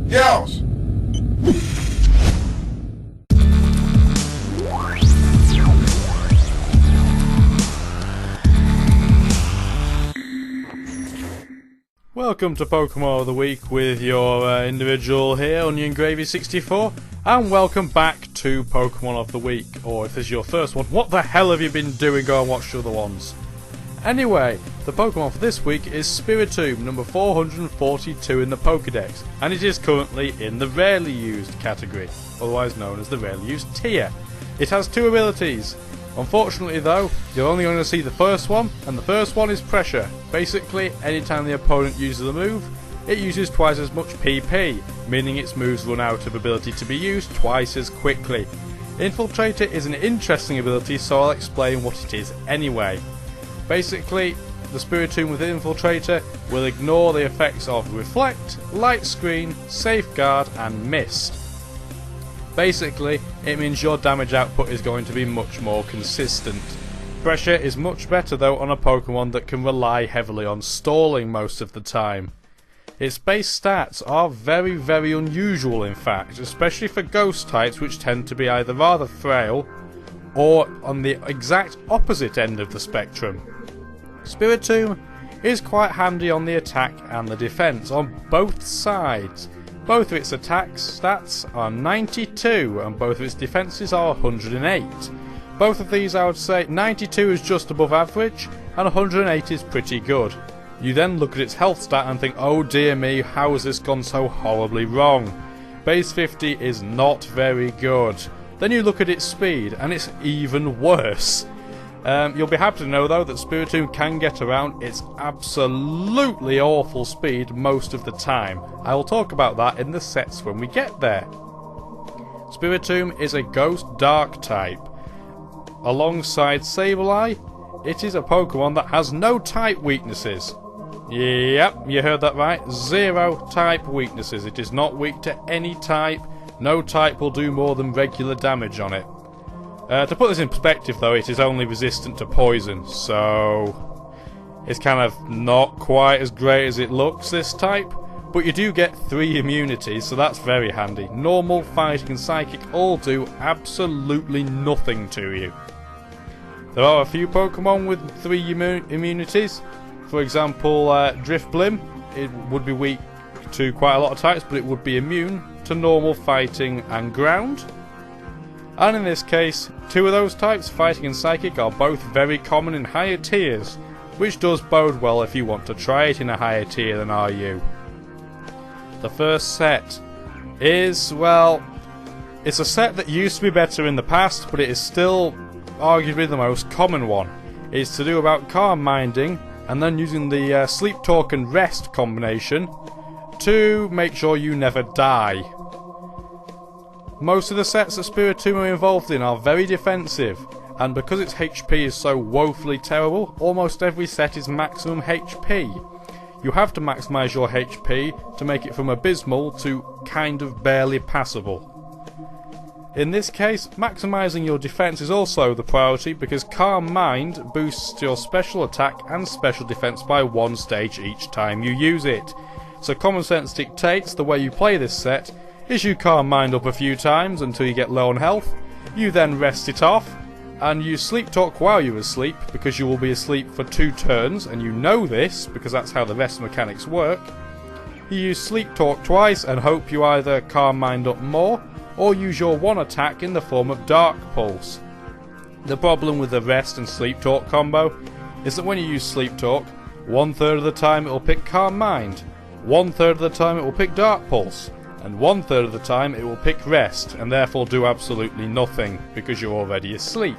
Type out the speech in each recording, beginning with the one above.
Yeousch! Welcome to Pokemon of the Week with your individual here, Onion Gravy 64, and welcome back to Pokemon of the Week. Or if this is your first one, what the hell have you been doing? Go and watch the other ones. Anyway, the Pokemon for this week is Spiritomb, number 442 in the Pokédex, and it is currently in the rarely used category, otherwise known as the rarely used tier. It has two abilities. Unfortunately though, you're only going to see the first one, and the first one is Pressure. Basically, anytime the opponent uses a move, it uses twice as much PP, meaning its moves run out of ability to be used twice as quickly. Infiltrator is an interesting ability, so I'll explain what it is anyway. Basically, the Spiritomb with Infiltrator will ignore the effects of Reflect, Light Screen, Safeguard and Mist. Basically, it means your damage output is going to be much more consistent. Pressure is much better though on a Pokemon that can rely heavily on stalling most of the time. Its base stats are very unusual in fact, especially for ghost types which tend to be either rather frail or on the exact opposite end of the spectrum. Spiritomb is quite handy on the attack and the defense on both sides. Both of its attack stats are 92 and both of its defences are 108. Both of these I would say 92 is just above average and 108 is pretty good. You then look at its health stat and think, oh dear me, how has this gone so horribly wrong? Base 50 is not very good. Then you look at its speed and it's even worse. You'll be happy to know though that Spiritomb can get around its absolutely awful speed most of the time. I will talk about that in the sets when we get there. Spiritomb is a Ghost Dark type. Alongside Sableye, it is a Pokemon that has no type weaknesses. Yep, you heard that right. 0 type weaknesses. It is not weak to any type. No type will do more than regular damage on it. To put this in perspective though, it is only resistant to poison, so it's kind of not quite as great as it looks, this type, but you do get 3 immunities, so that's very handy. Normal, Fighting and Psychic all do absolutely nothing to you. There are a few Pokemon with 3 immunities. For example, Drifblim, it would be weak to quite a lot of types, but it would be immune to Normal, Fighting and Ground. And in this case, 2 of those types, Fighting and Psychic, are both very common in higher tiers, which does bode well if you want to try it in a higher tier than RU. The first set is, well, it's a set that used to be better in the past, but it is still arguably the most common one. It's to do about Calm Minding, and then using the Sleep Talk and Rest combination to make sure you never die. Most of the sets that Spiritomb are involved in are very defensive, and because its HP is so woefully terrible, almost every set is maximum HP. You have to maximise your HP to make it from abysmal to kind of barely passable. In this case, maximising your defence is also the priority because Calm Mind boosts your special attack and special defence by 1 stage each time you use it. So common sense dictates the way you play this set is you Calm Mind up a few times until you get low on health, you then rest it off, and you Sleep Talk while you're asleep because you will be asleep for 2 turns, and you know this because that's how the rest mechanics work. You use Sleep Talk twice and hope you either Calm Mind up more, or use your 1 attack in the form of Dark Pulse. The problem with the Rest and Sleep Talk combo is that when you use Sleep Talk, 1/3 of the time it will pick Calm Mind, 1/3 of the time it will pick Dark Pulse, and 1/3 of the time it will pick Rest, and therefore do absolutely nothing, because you're already asleep.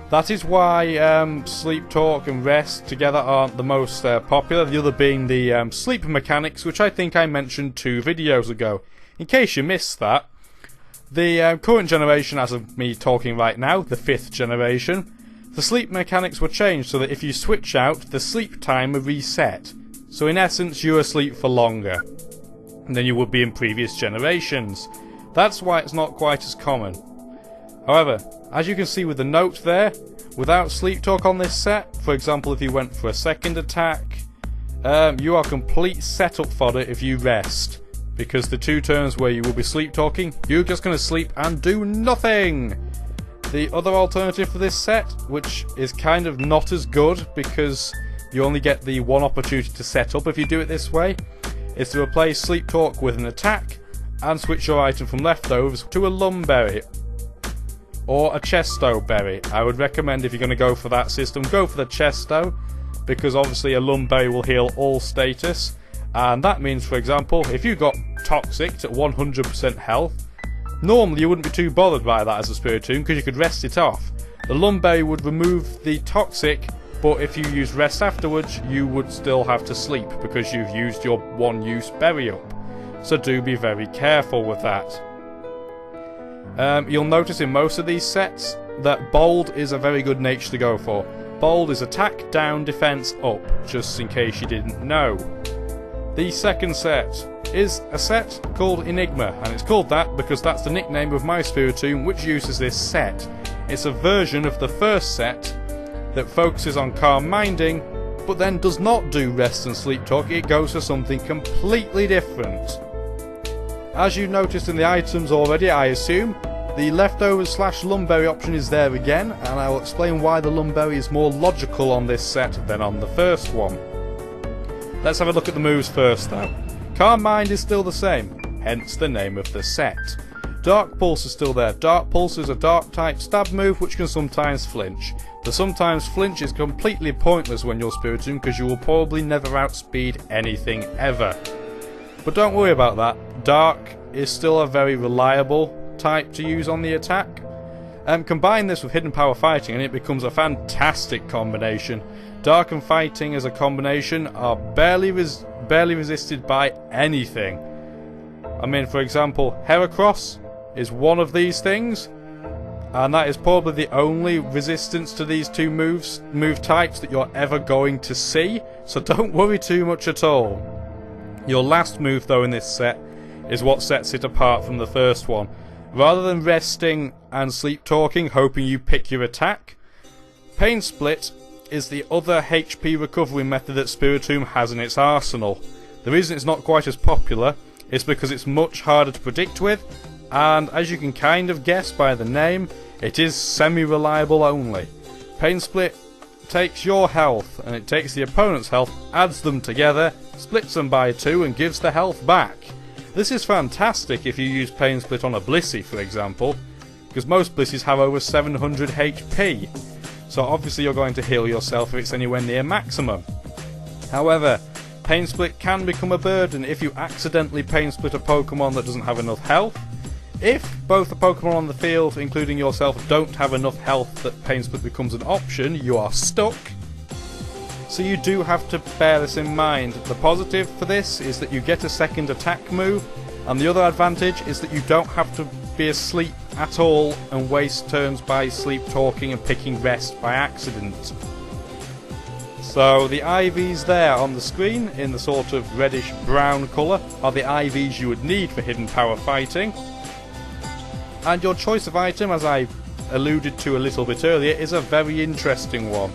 That is why Sleep Talk and Rest together aren't the most popular, the other being the sleep mechanics, which I think I mentioned 2 videos ago. In case you missed that, the current generation, as of me talking right now, the 5th generation, the sleep mechanics were changed so that if you switch out, the sleep timer reset. So in essence, you're asleep for longer than you would be in previous generations. That's why it's not quite as common. However, as you can see with the note there, without Sleep Talk on this set, for example if you went for a second attack, you are complete setup fodder if you rest. Because the 2 turns where you will be sleep talking, you're just going to sleep and do nothing! The other alternative for this set, which is kind of not as good because you only get the 1 opportunity to set up if you do it this way, is to replace sleep talk with an attack and switch your item from leftovers to a lumberry or a chesto berry. I would recommend, if you're going to go for that system, go for the chesto, because obviously a lumberry will heal all status, and that means, for example, if you got toxic at 100% health, normally you wouldn't be too bothered by that as a Spiritomb because you could rest it off. The lumberry would remove the toxic, but if you use rest afterwards, you would still have to sleep because you've used your 1 use berry up. So do be very careful with that. You'll notice in most of these sets that bold is a very good nature to go for. Bold is attack, down, defense, up, just in case you didn't know. The second set is a set called Enigma, and it's called that because that's the nickname of my Spiritomb which uses this set. It's a version of the first set that focuses on calm minding, but then does not do rest and sleep talk. It goes for something completely different. As you noticed in the items already, I assume, the leftovers / lumberry option is there again, and I will explain why the lumberry is more logical on this set than on the first one. Let's have a look at the moves first though. Calm Mind is still the same, hence the name of the set. Dark Pulse is still there. Dark Pulse is a dark type stab move which can sometimes flinch. The sometimes flinch is completely pointless when you're Spiritomb because you will probably never outspeed anything ever. But don't worry about that. Dark is still a very reliable type to use on the attack. Combine this with Hidden Power Fighting and it becomes a fantastic combination. Dark and Fighting as a combination are barely resisted by anything. I mean, for example, Heracross is one of these things, and that is probably the only resistance to these 2 move types that you're ever going to see, so don't worry too much at all. Your last move though in this set is what sets it apart from the first one. Rather than resting and sleep talking hoping you pick your attack, Pain Split is the other HP recovery method that Spiritomb has in its arsenal. The reason it's not quite as popular is because it's much harder to predict with, and as you can kind of guess by the name, it is semi-reliable only. Pain Split takes your health and it takes the opponent's health, adds them together, splits them by 2 and gives the health back. This is fantastic if you use Pain Split on a Blissey, for example, because most Blisseys have over 700 HP. So obviously you're going to heal yourself if it's anywhere near maximum. However, Pain Split can become a burden if you accidentally Pain Split a Pokemon that doesn't have enough health. If both the Pokemon on the field, including yourself, don't have enough health that Pain Split becomes an option, you are stuck. So you do have to bear this in mind. The positive for this is that you get a second attack move, and the other advantage is that you don't have to be asleep at all and waste turns by sleep talking and picking rest by accident. So the IVs there on the screen in the sort of reddish brown colour are the IVs you would need for Hidden Power Fighting. And your choice of item, as I alluded to a little bit earlier, is a very interesting one.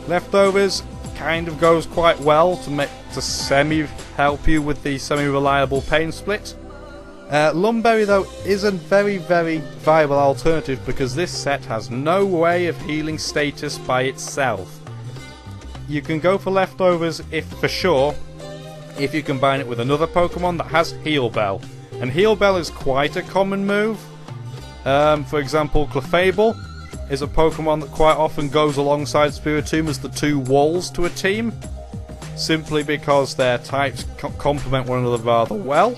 Leftovers kind of goes quite well to semi-help you with the semi-reliable Pain Split. Lumberry though is a very viable alternative because this set has no way of healing status by itself. You can go for Leftovers if you combine it with another Pokemon that has Heal Bell. And Heal Bell is quite a common move. For example, Clefable is a Pokemon that quite often goes alongside Spiritomb as the 2 walls to a team, simply because their types complement one another rather well.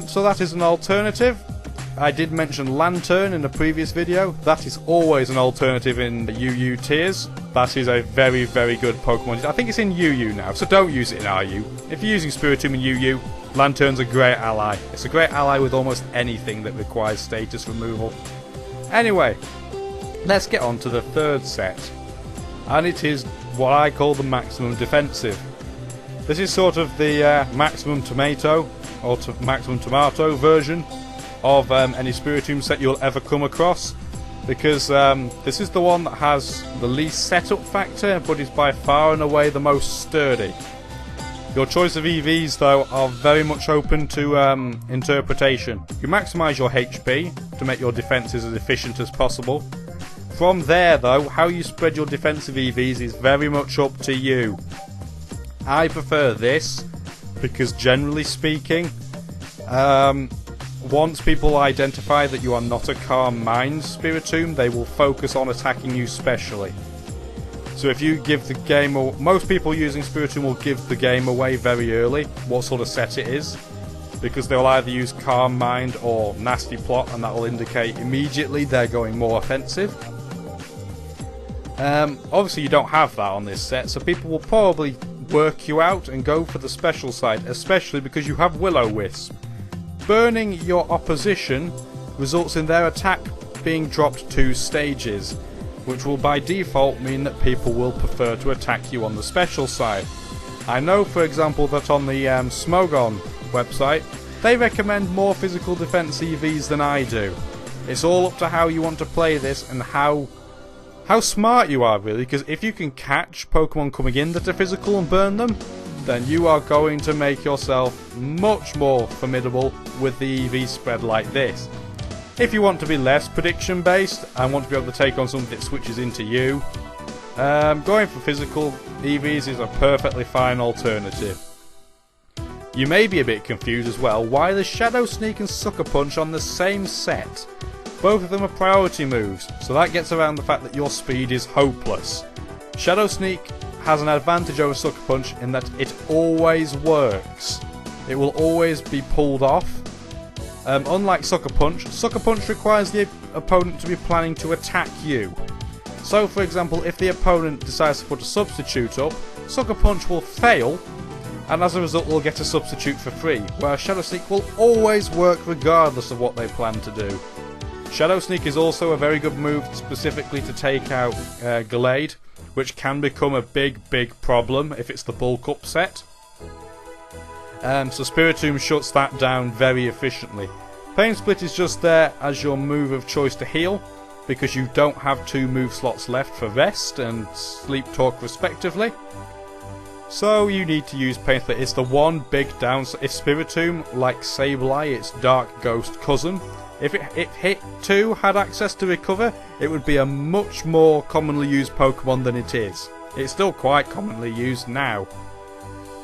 So that is an alternative. I did mention Lantern in a previous video. That is always an alternative in the UU tiers. That is a very good Pokemon. I think it's in UU now, so don't use it in RU. If you're using Spiritomb in UU, Lantern's a great ally. It's a great ally with almost anything that requires status removal. Anyway, let's get on to the third set. And it is what I call the Maximum Defensive. This is sort of the Maximum Tomato, or Maximum Tomato version of any Spiritomb set you'll ever come across. because this is the one that has the least setup factor, but is by far and away the most sturdy. Your choice of EVs, though, are very much open to interpretation. You maximise your HP to make your defences as efficient as possible. From there, though, how you spread your defensive EVs is very much up to you. I prefer this because, generally speaking, once people identify that you are not a calm mind Spiritomb, they will focus on attacking you specially. So if you give the game, most people using Spiritomb will give the game away very early what sort of set it is, because they'll either use Calm Mind or Nasty Plot, and that will indicate immediately they're going more offensive. Obviously you don't have that on this set, so people will probably work you out and go for the special side, especially because you have Will-O-Wisp. Burning your opposition results in their attack being dropped 2 stages, which will by default mean that people will prefer to attack you on the special side. I know, for example, that on the Smogon website, they recommend more physical defense EVs than I do. It's all up to how you want to play this and how smart you are, really, because if you can catch Pokemon coming in that are physical and burn them, then you are going to make yourself much more formidable with the EV spread like this. If you want to be less prediction based and want to be able to take on something that switches into you, going for physical EVs is a perfectly fine alternative. You may be a bit confused as well why there's Shadow Sneak and Sucker Punch on the same set. Both of them are priority moves, so that gets around the fact that your speed is hopeless. Shadow Sneak has an advantage over Sucker Punch in that it always works. It will always be pulled off. Unlike Sucker Punch requires the opponent to be planning to attack you. So for example, if the opponent decides to put a substitute up, Sucker Punch will fail, and as a result will get a substitute for free, whereas Shadow Sneak will always work regardless of what they plan to do. Shadow Sneak is also a very good move specifically to take out Gallade, which can become a big problem if it's the bulk up set. So Spiritomb shuts that down very efficiently. Pain Split is just there as your move of choice to heal, because you don't have 2 move slots left for Rest and Sleep Talk respectively. So you need to use Pain Split. It's the one big downside. If Spiritomb, like Sableye, its Dark Ghost cousin, if Hit 2 had access to Recover, it would be a much more commonly used Pokemon than it is. It's still quite commonly used now.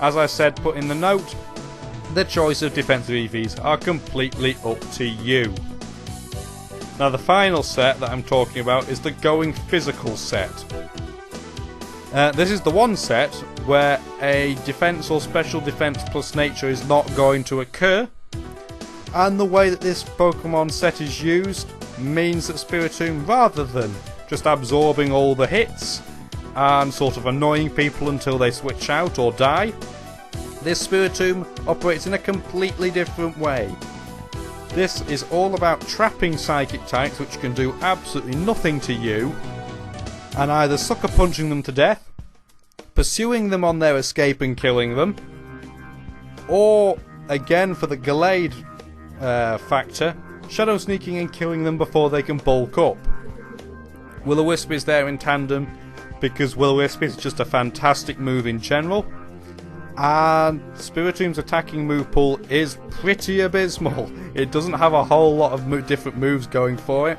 As I said, put in the note, the choice of defensive EVs are completely up to you. Now the final set that I'm talking about is the Going Physical set. This is the one set where a defense or special defense plus nature is not going to occur, and the way that this Pokemon set is used means that Spiritomb, rather than just absorbing all the hits and sort of annoying people until they switch out or die, this Spiritomb operates in a completely different way. This is all about trapping psychic types which can do absolutely nothing to you, and either sucker punching them to death, pursuing them on their escape and killing them, or, again for the Gallade factor, Shadow Sneaking and killing them before they can bulk up. Will-O-Wisp is there in tandem because Will-O-Wisp is just a fantastic move in general, and Spiritomb's attacking move pool is pretty abysmal. It doesn't have a whole lot of different moves going for it.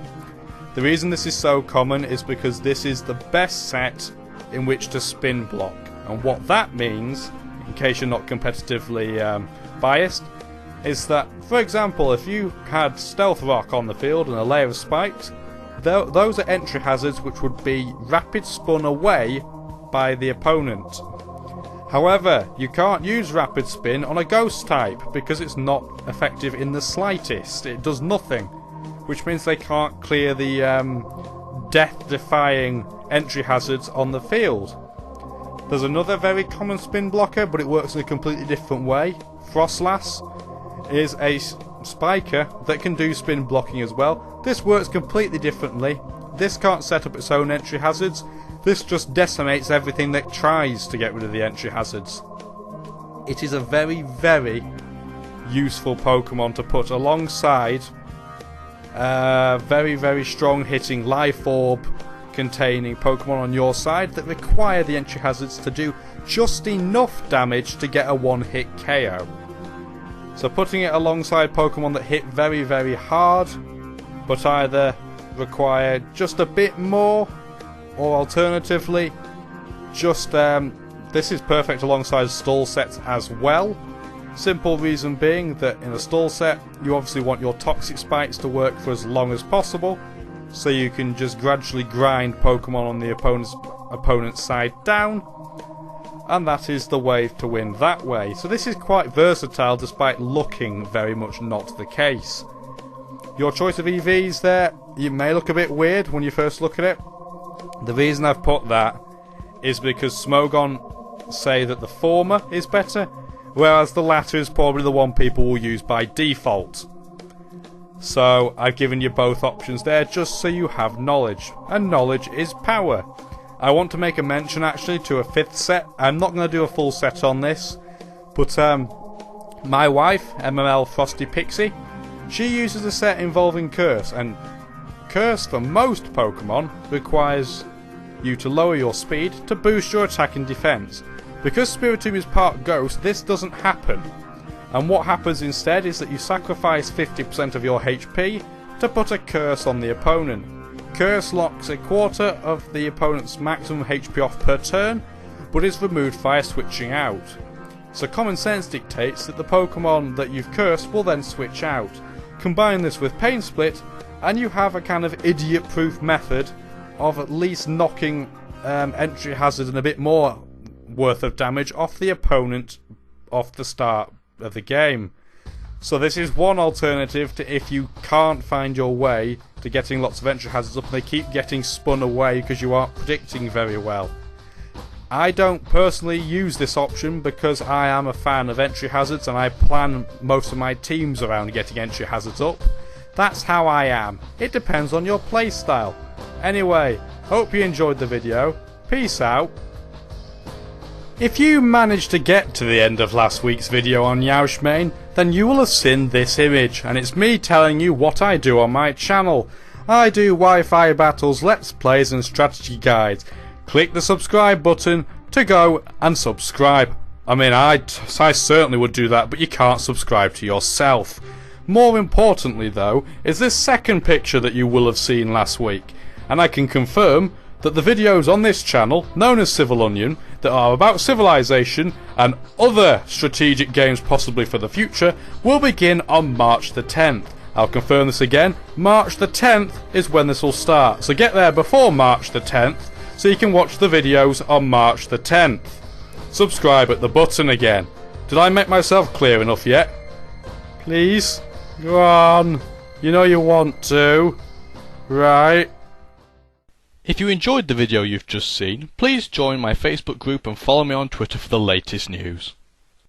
The reason this is so common is because this is the best set in which to spin block, and what that means, in case you're not competitively biased, is that, for example, if you had Stealth Rock on the field and a layer of spikes, those are entry hazards which would be rapid spun away by the opponent. However, you can't use Rapid Spin on a Ghost type because it's not effective in the slightest. It does nothing, which means they can't clear the death-defying entry hazards on the field. There's another very common spin blocker, but it works in a completely different way. Frostlass is a spiker that can do spin blocking as well. This works completely differently. This can't set up its own entry hazards. This just decimates everything that tries to get rid of the entry hazards. It is a very, very useful Pokemon to put alongside very, very strong hitting life orb containing Pokemon on your side that require the entry hazards to do just enough damage to get a one-hit KO. So putting it alongside Pokemon that hit very, very hard, but either require just a bit more, or alternatively, just this is perfect alongside stall sets as well. Simple reason being that in a stall set, you obviously want your toxic spikes to work for as long as possible, so you can just gradually grind Pokemon on the opponent's side down, and that is the way to win that way. So this is quite versatile despite looking very much not the case. Your choice of EVs there, you may look a bit weird when you first look at it. The reason I've put that is because Smogon say that the former is better, whereas the latter is probably the one people will use by default. So I've given you both options there just so you have knowledge, and knowledge is power. I want to make a mention actually to a 5th set. I'm not going to do a full set on this, but my wife, MML Frosty Pixie, she uses a set involving Curse, and Curse for most Pokemon requires you to lower your speed to boost your attack and defense. Because Spiritomb is part Ghost, this doesn't happen. And what happens instead is that you sacrifice 50% of your HP to put a Curse on the opponent. Curse locks a quarter of the opponent's maximum HP off per turn, but is removed via switching out. So common sense dictates that the Pokemon that you've cursed will then switch out. Combine this with Pain Split, and you have a kind of idiot-proof method of at least knocking entry hazard and a bit more worth of damage off the opponent off the start of the game. So this is one alternative to if you can't find your way to getting lots of entry hazards up and they keep getting spun away because you aren't predicting very well. I don't personally use this option because I am a fan of entry hazards and I plan most of my teams around getting entry hazards up. That's how I am. It depends on your playstyle. Anyway, hope you enjoyed the video. Peace out. If you managed to get to the end of last week's video on Yeousch Main, then you will have seen this image, and it's me telling you what I do on my channel. I do Wi-Fi battles, let's plays and strategy guides. Click the subscribe button to go and subscribe. I mean, I certainly would do that, but you can't subscribe to yourself. More importantly though, is this second picture that you will have seen last week, and I can confirm that the videos on this channel, known as Civilonion, that are about civilization and other strategic games possibly for the future, will begin on March the 10th. I'll confirm this again, March the 10th is when this will start, so get there before March the 10th so you can watch the videos on March the 10th. Subscribe at the button again. Did I make myself clear enough yet? Please? Go on. You know you want to. Right. If you enjoyed the video you've just seen, please join my Facebook group and follow me on Twitter for the latest news.